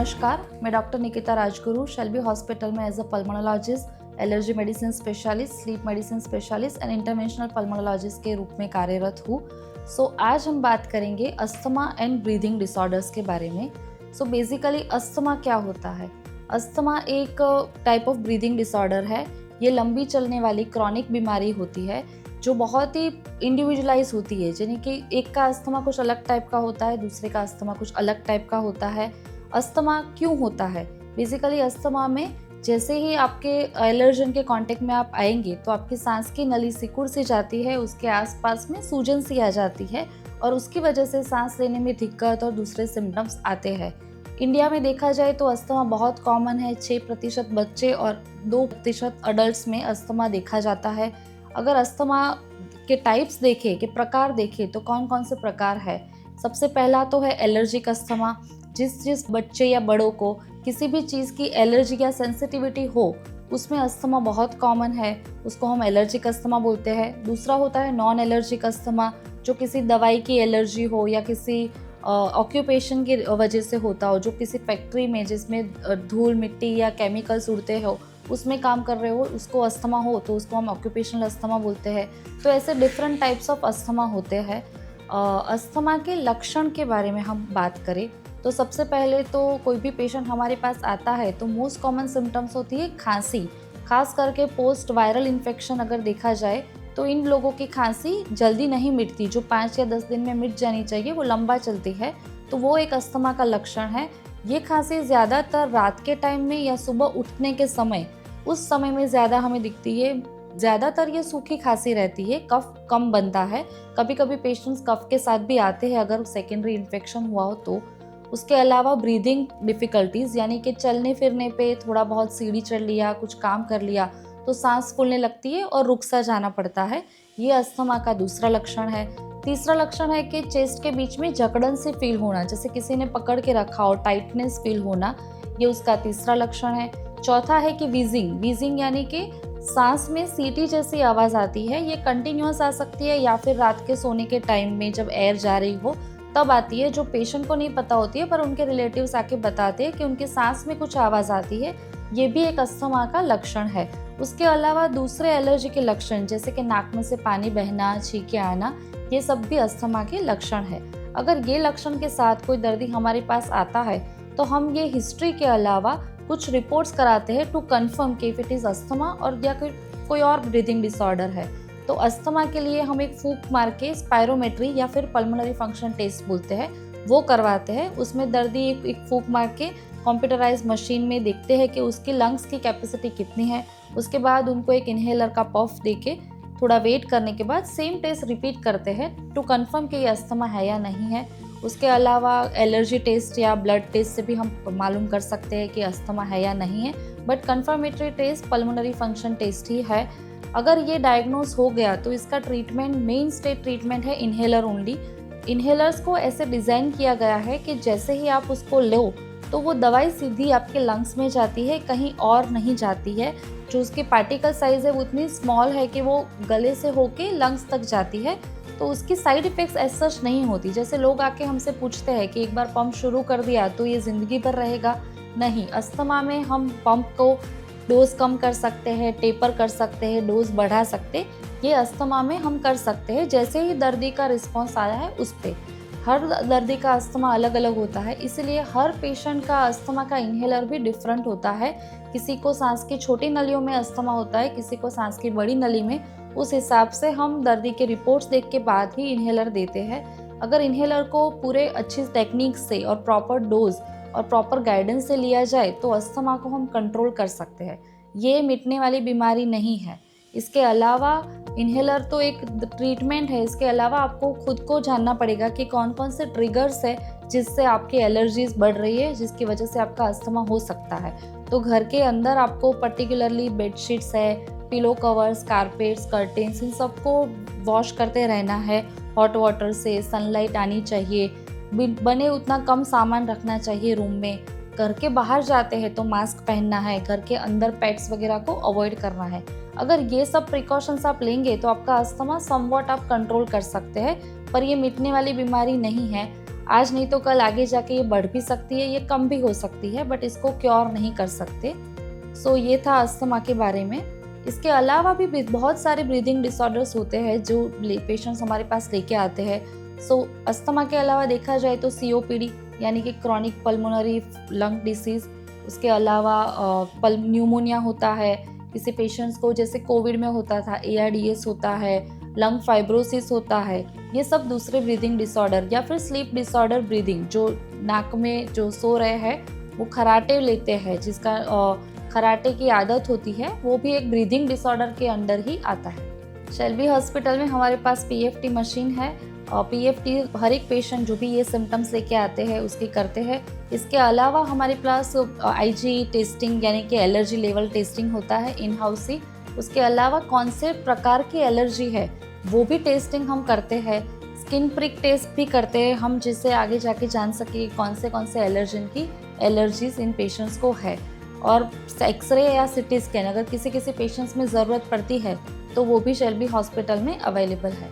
नमस्कार, मैं doctor Nikita Rajguru Shalby hospital में as a pulmonologist, allergy medicine specialist, sleep medicine specialist and interventional pulmonologist के रूप में कार्यरत हूँ। आज हम बात करेंगे अस्थमा एंड ब्रीदिंग डिसऑर्डर्स के बारे में। बेसिकली अस्थमा क्या होता है? अस्थमा एक टाइप ऑफ ब्रीदिंग डिसऑर्डर है। ये लंबी चलने वाली क्रॉनिक बीमारी होती है जो बहुत ही इंडिविजुअलाइज होती है, यानी कि एक का अस्थमा कुछ अलग टाइप का होता है, दूसरे का अस्थमा कुछ अलग टाइप का होता है। अस्थमा क्यों होता है? बेसिकली अस्थमा में जैसे ही आपके एलर्जन के कांटेक्ट में आप आएंगे तो आपकी सांस की नली सिकुड़ सी जाती है, उसके आसपास में सूजन सी आ जाती है और उसकी वजह से सांस लेने में दिक्कत और दूसरे सिम्टम्स आते हैं। इंडिया में देखा जाए तो अस्थमा बहुत कॉमन है। 6% बच्चे और 2% अडल्ट्स में अस्थमा देखा जाता है। अगर अस्थमा के टाइप्स देखें, के प्रकार देखें तो कौन कौन से प्रकार है? सबसे पहला तो है एलर्जिक अस्थमा। जिस बच्चे या बड़ों को किसी भी चीज़ की एलर्जी या सेंसिटिविटी हो उसमें अस्थमा बहुत कॉमन है, उसको हम एलर्जिक अस्थमा बोलते हैं। दूसरा होता है नॉन एलर्जिक अस्थमा, जो किसी दवाई की एलर्जी हो या किसी ऑक्यूपेशन की वजह से होता हो, जो किसी फैक्ट्री में जिसमें धूल मिट्टी या केमिकल्स उड़ते हो उसमें काम कर रहे हो, उसको अस्थमा हो तो उसको हम ऑक्यूपेशनल अस्थमा बोलते हैं। तो ऐसे डिफरेंट टाइप्स ऑफ अस्थमा होते हैं। अस्थमा के लक्षण के बारे में हम बात करें तो सबसे पहले तो कोई भी पेशेंट हमारे पास आता है तो मोस्ट कॉमन सिम्टम्स होती है खांसी। खास करके पोस्ट वायरल इन्फेक्शन अगर देखा जाए तो इन लोगों की खांसी जल्दी नहीं मिटती, जो 5 या 10 दिन में मिट जानी चाहिए वो लंबा चलती है, तो वो एक अस्थमा का लक्षण है। ये खांसी ज़्यादातर रात के टाइम में या सुबह उठने के समय, उस समय में ज़्यादा हमें दिखती है। ज़्यादातर ये सूखी खांसी रहती है, कफ कम बनता है। कभी कभी पेशेंट्स कफ के साथ भी आते हैं अगर सेकेंडरी इन्फेक्शन हुआ हो तो। उसके अलावा ब्रीदिंग डिफ़िकल्टीज़, यानी कि चलने फिरने पे थोड़ा बहुत सीढ़ी चढ़ लिया, कुछ काम कर लिया तो सांस फूलने लगती है और रुक सा जाना पड़ता है। ये अस्थमा का दूसरा लक्षण है। तीसरा लक्षण है कि चेस्ट के बीच में जकड़न से फील होना, जैसे किसी ने पकड़ के रखा हो, टाइटनेस फील होना, ये उसका तीसरा लक्षण है। चौथा है कि वीजिंग यानी कि सांस में सीटी जैसी आवाज़ आती है। ये कंटिन्यूअस आ सकती है या फिर रात के सोने के टाइम में जब एयर जा रही हो तब आती है, जो पेशेंट को नहीं पता होती है पर उनके रिलेटिव्स आके बताते हैं कि उनके सांस में कुछ आवाज़ आती है। ये भी एक अस्थमा का लक्षण है। उसके अलावा दूसरे एलर्जी के लक्षण जैसे कि नाक में से पानी बहना, छींके आना, ये सब भी अस्थमा के लक्षण है। अगर ये लक्षण के साथ कोई दर्दी हमारे पास आता है तो हम ये हिस्ट्री के अलावा कुछ रिपोर्ट्स कराते हैं टू कंफर्म कि इफ इट इज़ अस्थमा और या कोई और ब्रीदिंग डिसऑर्डर है। तो अस्थमा के लिए हम एक फूंक मार के स्पायरोमेट्री या फिर पल्मोनरी फंक्शन टेस्ट बोलते हैं, वो करवाते हैं। उसमें दर्दी एक फूंक मार के कंप्यूटराइज मशीन में देखते हैं कि उसकी लंग्स की कैपेसिटी कितनी है। उसके बाद उनको एक इन्हेलर का पफ देके थोड़ा वेट करने के बाद सेम टेस्ट रिपीट करते हैं टू कंफर्म कि ये अस्थमा है या नहीं है। उसके अलावा एलर्जी टेस्ट या ब्लड टेस्ट से भी हम मालूम कर सकते हैं कि अस्थमा है या नहीं है, but confirmatory test pulmonary function test ही है। अगर ये डायग्नोज हो गया तो इसका ट्रीटमेंट, मेन स्टेट ट्रीटमेंट है इन्हेलर ओनली। इन्हेलर्स को ऐसे डिज़ाइन किया गया है कि जैसे ही आप उसको लो तो वो दवाई सीधी आपके लंग्स में जाती है, कहीं और नहीं जाती है। जो उसकी पार्टिकल साइज़ है वो इतनी स्मॉल है कि वो गले से होके लंग्स तक जाती है, तो उसकी साइड इफ़ेक्ट्स एज सच नहीं होती। जैसे लोग आके हमसे पूछते हैं कि एक बार पंप शुरू कर दिया तो ये ज़िंदगी भर रहेगा, नहीं। अस्थमा में हम पंप को डोज कम कर सकते हैं, टेपर कर सकते हैं, डोज बढ़ा सकते, ये अस्थमा में हम कर सकते हैं जैसे ही दर्दी का रिस्पॉन्स आया है उस पर। हर दर्दी का अस्थमा अलग अलग होता है, इसलिए हर पेशेंट का अस्थमा का इन्हेलर भी डिफरेंट होता है। किसी को सांस की छोटी नलियों में अस्थमा होता है, किसी को सांस की बड़ी नली में। उस हिसाब से हम दर्दी के रिपोर्ट्स देख के बाद ही इन्हेलर देते हैं। अगर इन्हेलर को पूरे अच्छी टेक्निक से और प्रॉपर डोज और प्रॉपर गाइडेंस से लिया जाए तो अस्थमा को हम कंट्रोल कर सकते हैं। ये मिटने वाली बीमारी नहीं है। इसके अलावा इन्हेलर तो एक ट्रीटमेंट है, इसके अलावा आपको खुद को जानना पड़ेगा कि कौन कौन से ट्रिगर्स है जिससे आपकी एलर्जीज बढ़ रही है, जिसकी वजह से आपका अस्थमा हो सकता है। तो घर के अंदर आपको पर्टिकुलरली बेडशीट्स है, पिलो कवर्स, कारपेट्स, कर्टेन्स, इन सबको वॉश करते रहना है हॉट वाटर से। सनलाइट आनी चाहिए, बने उतना कम सामान रखना चाहिए रूम में। घर के बाहर जाते हैं तो मास्क पहनना है, घर के अंदर पेट्स वगैरह को अवॉइड करना है। अगर ये सब प्रिकॉशंस आप लेंगे तो आपका अस्थमा समवॉट आप कंट्रोल कर सकते हैं, पर ये मिटने वाली बीमारी नहीं है। आज नहीं तो कल आगे जाके ये बढ़ भी सकती है, ये कम भी हो सकती है, बट इसको क्योर नहीं कर सकते। सो ये था अस्थमा के बारे में। इसके अलावा भी बहुत सारे ब्रीदिंग डिसऑर्डर्स होते हैं जो पेशेंट्स हमारे पास लेके आते हैं। सो अस्थमा के अलावा देखा जाए तो COPD यानी कि क्रॉनिक पल्मोनरी लंग डिसीज़, उसके अलावा न्यूमोनिया होता है किसी पेशेंट्स को, जैसे कोविड में होता था, ARDS होता है, लंग फाइब्रोसिस होता है। ये सब दूसरे ब्रीदिंग डिसऑर्डर या फिर स्लीप डिसऑर्डर ब्रीदिंग, जो नाक में जो सो रहे हैं वो खराटे लेते हैं, जिसका खराटे की आदत होती है, वो भी एक ब्रीदिंग डिसऑर्डर के अंडर ही आता है। शेल्बी हॉस्पिटल में हमारे पास PFT मशीन है और PFT हर एक पेशेंट जो भी ये सिम्टम्स लेके आते हैं उसकी करते हैं। इसके अलावा हमारे पास IgE टेस्टिंग यानी कि एलर्जी लेवल टेस्टिंग होता है इन हाउस ही। उसके अलावा कौन से प्रकार की एलर्जी है वो भी टेस्टिंग हम करते हैं। स्किन प्रिक टेस्ट भी करते हैं हम, जिससे आगे जाके जान सके कौन से एलर्जन की एलर्जीज इन पेशेंट्स को है। और एक्सरे या CT स्कैन अगर किसी पेशेंट्स में ज़रूरत पड़ती है तो वो भी शेल्बी हॉस्पिटल में अवेलेबल है।